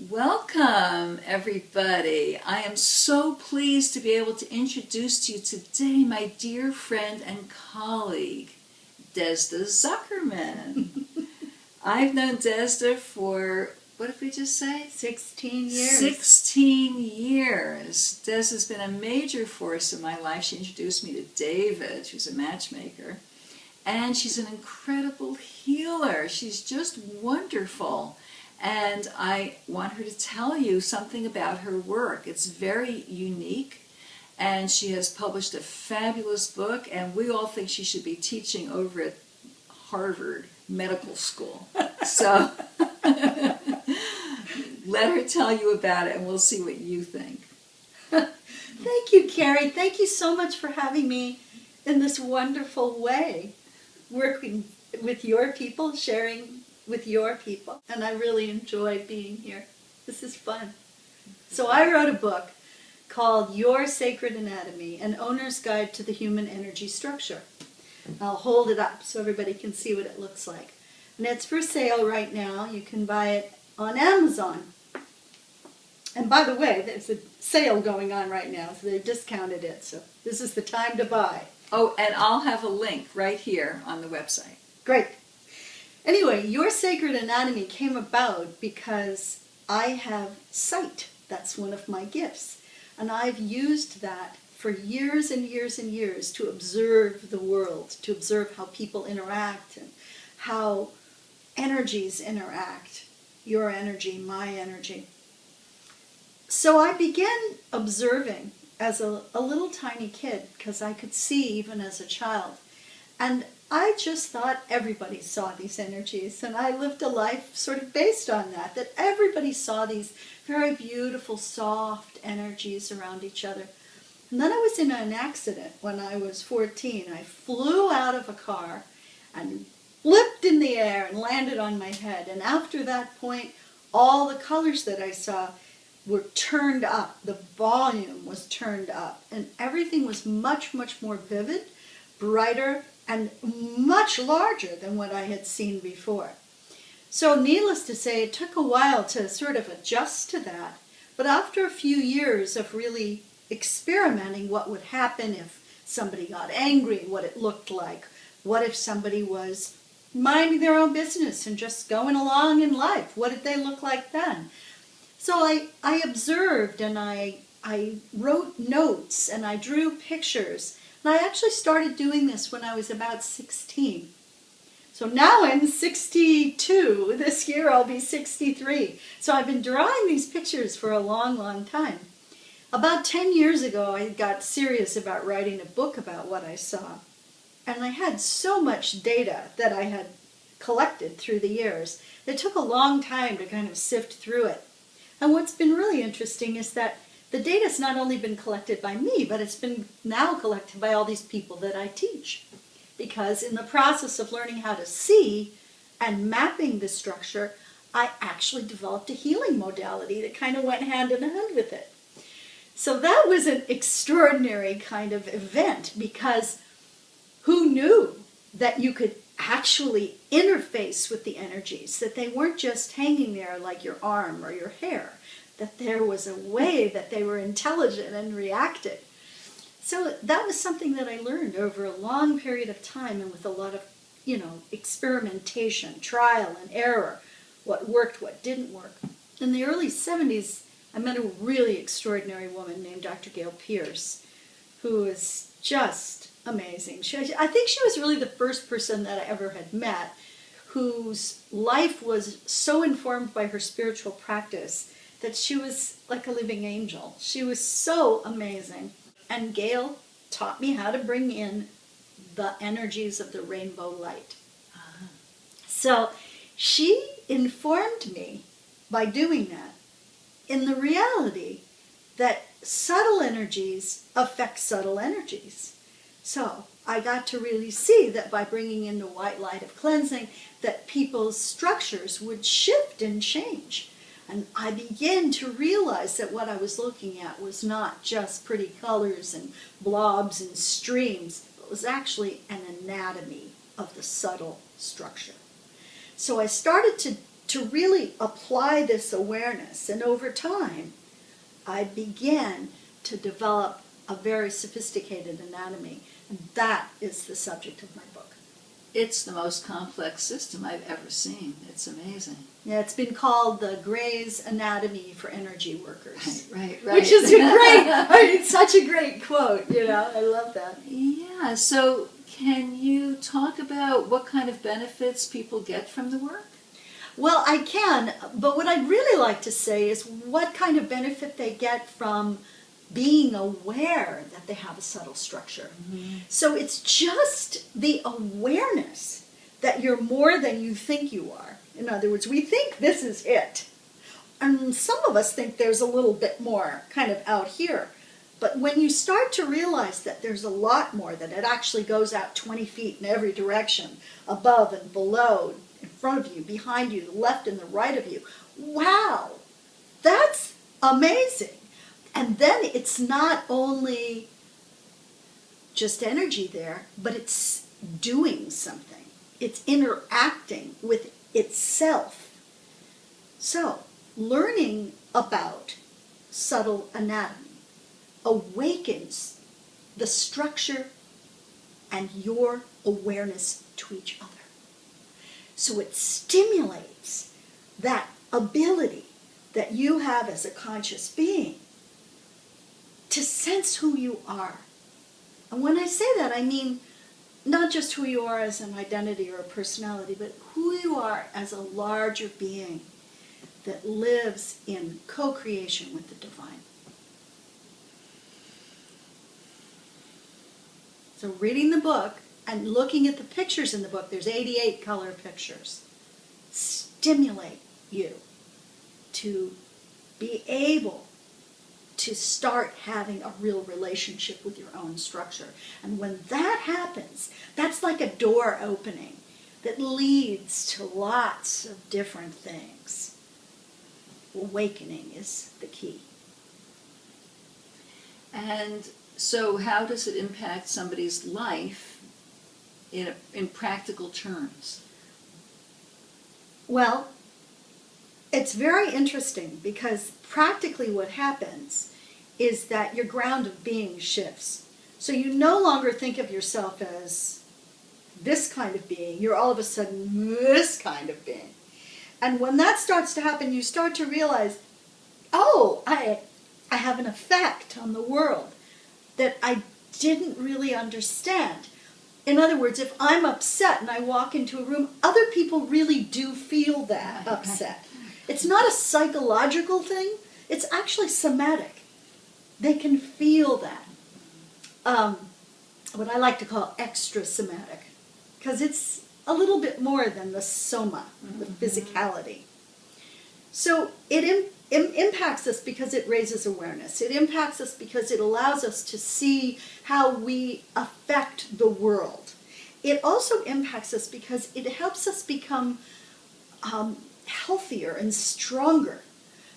Welcome, everybody. I am so pleased to be able to introduce to you today my dear friend and colleague, Desda Zuckerman. I've known Desda for, what did we just say? 16 years. 16 years. Desda's been a major force in my life. She introduced me to David, who's a matchmaker. And she's an incredible healer. She's just wonderful. And I want her to tell you something about her work. It's very unique, and she has published a fabulous book, and we all think she should be teaching over at Harvard Medical School. So let her tell you about it, and we'll see what you think. Thank you, Cari. Thank you so much for having me in this wonderful way, working with your people, sharing with your people, and I really enjoy being here. This is fun. So I wrote a book called Your Sacred Anatomy, An Owner's Guide to the Human Energy Structure. I'll hold it up so everybody can see what it looks like. And it's for sale right now. You can buy it on Amazon. And by the way, there's a sale going on right now, so they discounted it, so this is the time to buy. Oh, and I'll have a link right here on the website. Great. Anyway, Your Sacred Anatomy came about because I have sight. That's one of my gifts. And I've used that for years and years and years to observe the world, to observe how people interact and how energies interact. Your energy, my energy. So I began observing as a little tiny kid, because I could see even as a child. And I just thought everybody saw these energies, and I lived a life sort of based on that everybody saw these very beautiful, soft energies around each other. And then I was in an accident when I was 14. I flew out of a car and flipped in the air and landed on my head. And after that point, all the colors that I saw were turned up. The volume was turned up, and everything was much, much more vivid, brighter, and much larger than what I had seen before. So needless to say, it took a while to sort of adjust to that. But after a few years of really experimenting what would happen if somebody got angry, what it looked like, what if somebody was minding their own business and just going along in life, what did they look like then? So I observed, and I wrote notes, and I drew pictures. And I actually started doing this when I was about 16. So now I'm 62. This year I'll be 63. So I've been drawing these pictures for a long, long time. About 10 years ago, I got serious about writing a book about what I saw. And I had so much data that I had collected through the years. It took a long time to kind of sift through it. And what's been really interesting is that the data's not only been collected by me, but it's been now collected by all these people that I teach. Because in the process of learning how to see and mapping the structure, I actually developed a healing modality that kind of went hand in hand with it. So that was an extraordinary kind of event, because who knew that you could actually interface with the energies, that they weren't just hanging there like your arm or your hair, that there was a way that they were intelligent and reacted. So that was something that I learned over a long period of time, and with a lot of, experimentation, trial and error, what worked, what didn't work. In the early 70s, I met a really extraordinary woman named Dr. Gail Pierce, who was just amazing. I think she was really the first person that I ever had met whose life was so informed by her spiritual practice that she was like a living angel. She was so amazing. And Gail taught me how to bring in the energies of the rainbow light. So she informed me by doing that in the reality that subtle energies affect subtle energies. So I got to really see that by bringing in the white light of cleansing, that people's structures would shift and change. And I began to realize that what I was looking at was not just pretty colors and blobs and streams. It was actually an anatomy of the subtle structure. So I started to to really apply this awareness. And over time, I began to develop a very sophisticated anatomy. And that is the subject of my book. It's the most complex system I've ever seen. It's amazing. Yeah, it's been called the Gray's Anatomy for Energy Workers. Right. Which is a great, it's such a great quote, I love that. Yeah, so can you talk about what kind of benefits people get from the work? Well, I can, but what I'd really like to say is what kind of benefit they get from being aware that they have a subtle structure. Mm-hmm. So it's just the awareness that you're more than you think you are. In other words, we think this is it. And some of us think there's a little bit more kind of out here. But when you start to realize that there's a lot more, that it actually goes out 20 feet in every direction, above and below, in front of you, behind you, the left and the right of you, wow, that's amazing. And then it's not only just energy there, but it's doing something. It's interacting with itself. So, learning about subtle anatomy awakens the structure and your awareness to each other. So it stimulates that ability that you have as a conscious being to sense who you are. And when I say that, I mean not just who you are as an identity or a personality, but who you are as a larger being that lives in co-creation with the divine. So reading the book and looking at the pictures in the book, there's 88 color pictures, stimulate you to be able to start having a real relationship with your own structure. And when that happens, that's like a door opening that leads to lots of different things. Awakening is the key. And so how does it impact somebody's life in practical terms? Well, it's very interesting because practically what happens is that your ground of being shifts. So you no longer think of yourself as this kind of being. You're all of a sudden this kind of being. And when that starts to happen, you start to realize, oh, I have an effect on the world that I didn't really understand. In other words, if I'm upset and I walk into a room, other people really do feel that upset. It's not a psychological thing. It's actually somatic. They can feel that. What I like to call extra-somatic, because it's a little bit more than the soma, the physicality. So it impacts us because it raises awareness. It impacts us because it allows us to see how we affect the world. It also impacts us because it helps us become healthier and stronger.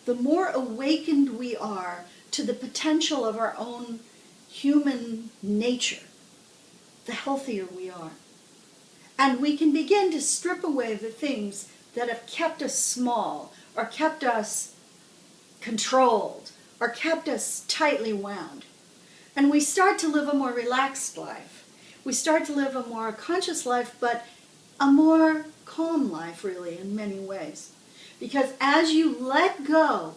The more awakened we are to the potential of our own human nature, the healthier we are. And we can begin to strip away the things that have kept us small, or kept us controlled, or kept us tightly wound. And we start to live a more relaxed life. We start to live a more conscious life, but a more calm life, really, in many ways. Because as you let go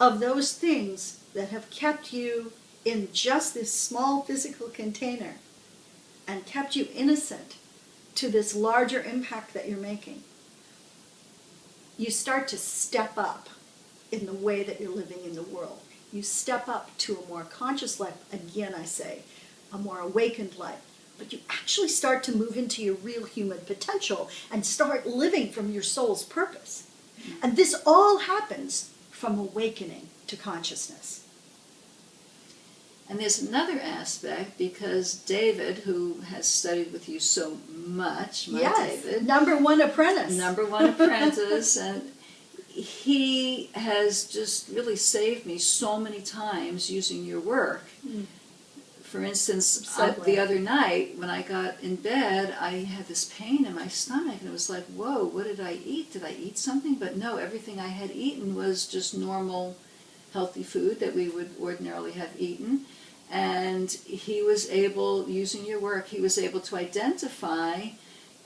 of those things that have kept you in just this small physical container and kept you innocent to this larger impact that you're making, you start to step up in the way that you're living in the world. You step up to a more conscious life, again I say, a more awakened life. But you actually start to move into your real human potential and start living from your soul's purpose. And this all happens from awakening to consciousness. And there's another aspect, because David, who has studied with you so much, David, number one apprentice, and he has just really saved me so many times using your work for instance, So glad. the other night when I got in bed, I had this pain in my stomach, and it was like, whoa, what did I eat? Did I eat something? But no, everything I had eaten was just normal, healthy food that we would ordinarily have eaten. And he was able, using your work, he was able to identify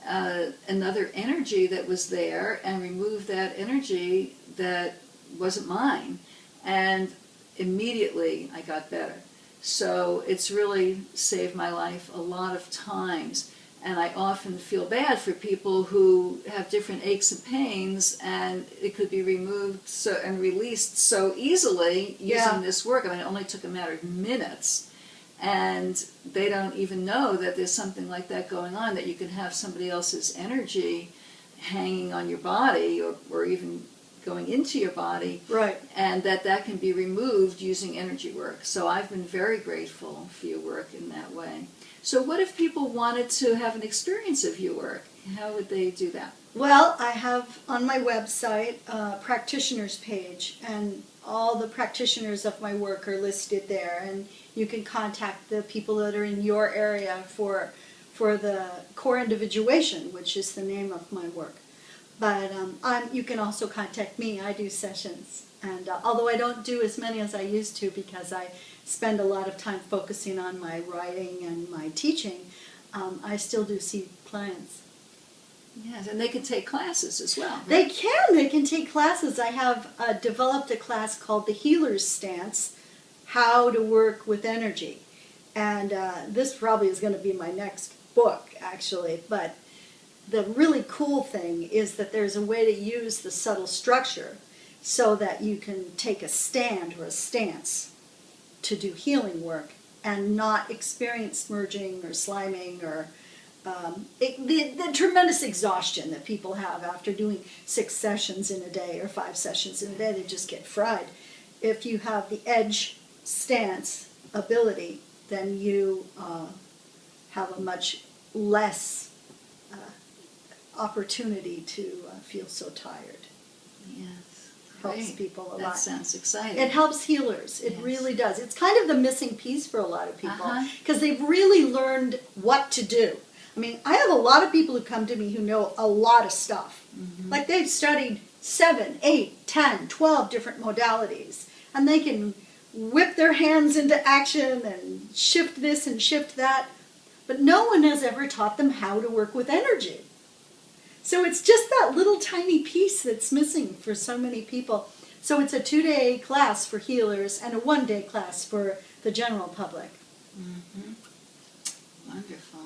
another energy that was there and remove that energy that wasn't mine. And immediately I got better. So it's really saved my life a lot of times. And I often feel bad for people who have different aches and pains, and it could be removed and released so easily using this work. I mean, it only took a matter of minutes. And they don't even know that there's something like that going on, that you can have somebody else's energy hanging on your body or even going into your body, Right. and that can be removed using energy work. So I've been very grateful for your work in that way. So what if people wanted to have an experience of your work? How would they do that? Well, I have on my website a practitioners page, and all the practitioners of my work are listed there, and you can contact the people that are in your area for the Core Individuation, which is the name of my work. But you can also contact me. I do sessions, and although I don't do as many as I used to because I spend a lot of time focusing on my writing and my teaching, I still do see clients. Yes, and they can take classes as well. Right? They can take classes. I have developed a class called the Healer's Stance, How to Work with Energy. And this probably is going to be my next book, actually. But the really cool thing is that there's a way to use the subtle structure so that you can take a stand or a stance to do healing work and not experience merging or sliming or the tremendous exhaustion that people have after doing 6 sessions in a day or 5 sessions in a day. They just get fried. If you have the edge stance ability, then you have a much less opportunity to feel so tired. Yes, Helps great. people a lot. That sounds exciting. It helps healers. It really does. It's kind of the missing piece for a lot of people because they've really learned what to do. I mean, I have a lot of people who come to me who know a lot of stuff. Like they've studied 7, 8, 10, 12 different modalities, and they can whip their hands into action and shift this and shift that, but no one has ever taught them how to work with energy. So it's just that little tiny piece that's missing for so many people. So it's a 2-day class for healers and a 1-day class for the general public. Wonderful.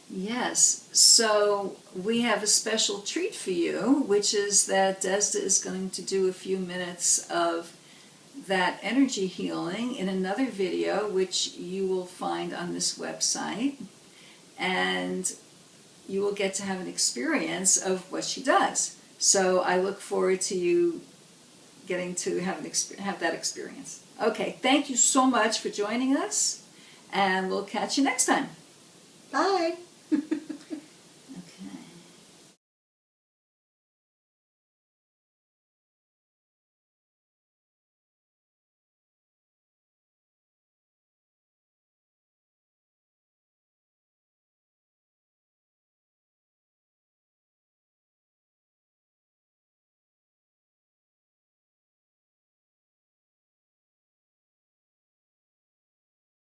Yes, so we have a special treat for you, which is that Desda is going to do a few minutes of that energy healing in another video, which you will find on this website, and you will get to have an experience of what she does. So I look forward to you getting to have that experience. Okay, thank you so much for joining us, and we'll catch you next time. Bye.